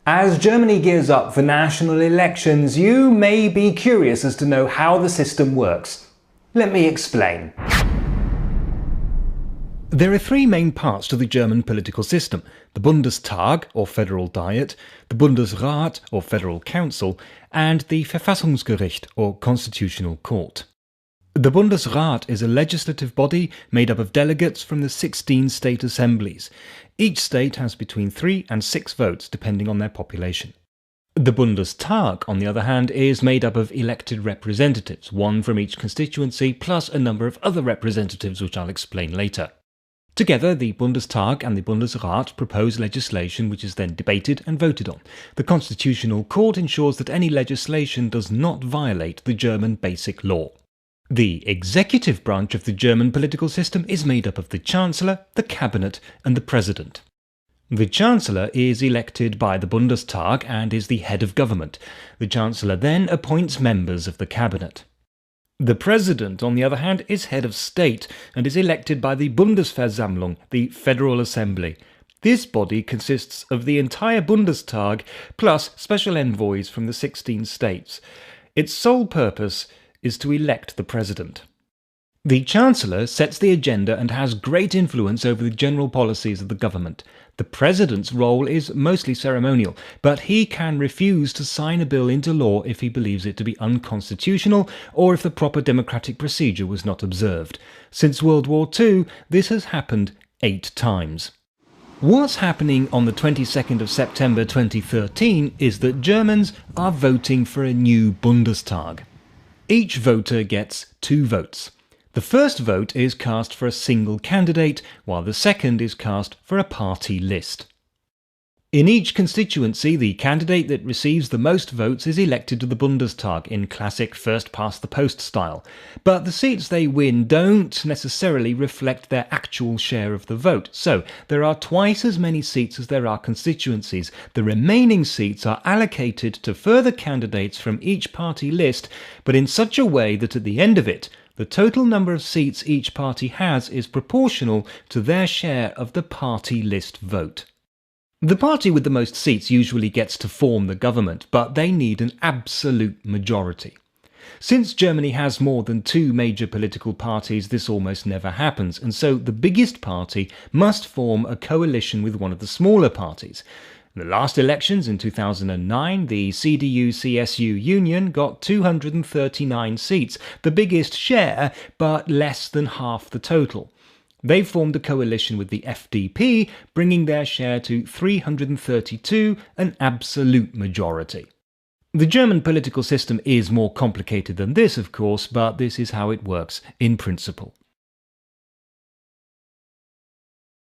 As Germany gears up for national elections, you may be curious as to know how the system works. Let me explain. There are three main parts to the German political system: the Bundestag, or Federal Diet, the Bundesrat, or Federal Council, and the Verfassungsgericht, or Constitutional Court. The Bundesrat is a legislative body made up of delegates from the 16 state assemblies. Each state has between 3 and 6 votes depending on their population. The Bundestag, on the other hand, is made up of elected representatives, one from each constituency, plus a number of other representatives which I'll explain later. Together, the Bundestag and the Bundesrat propose legislation which is then debated and voted on. The Constitutional Court ensures that any legislation does not violate the German Basic Law. The executive branch of the German political system is made up of the Chancellor, the Cabinet, and the President. The Chancellor is elected by the Bundestag and is the head of government. The Chancellor then appoints members of the Cabinet. The President, on the other hand, is head of state and is elected by the Bundesversammlung, the Federal Assembly. This body consists of the entire Bundestag plus special envoys from the 16 states. Its sole purpose is to elect the President. The Chancellor sets the agenda and has great influence over the general policies of the government. The President's role is mostly ceremonial, but he can refuse to sign a bill into law if he believes it to be unconstitutional or if the proper democratic procedure was not observed. Since World War II, this has happened 8 times. What's happening on the 22nd of September 2013 is that Germans are voting for a new Bundestag. Each voter gets 2 votes. The first vote is cast for a single candidate, while the second is cast for a party list. In each constituency, the candidate that receives the most votes is elected to the Bundestag in classic first-past-the-post style, but the seats they win don't necessarily reflect their actual share of the vote, so there are twice as many seats as there are constituencies. The remaining seats are allocated to further candidates from each party list, but in such a way that at the end of it, the total number of seats each party has is proportional to their share of the party list vote. The party with the most seats usually gets to form the government, but they need an absolute majority. Since Germany has more than 2 major political parties, this almost never happens, and so the biggest party must form a coalition with one of the smaller parties. In the last elections in 2009, the CDU-CSU union got 239 seats, the biggest share, but less than half the total. They formed a coalition with the FDP, bringing their share to 332, an absolute majority. The German political system is more complicated than this, of course, but this is how it works in principle.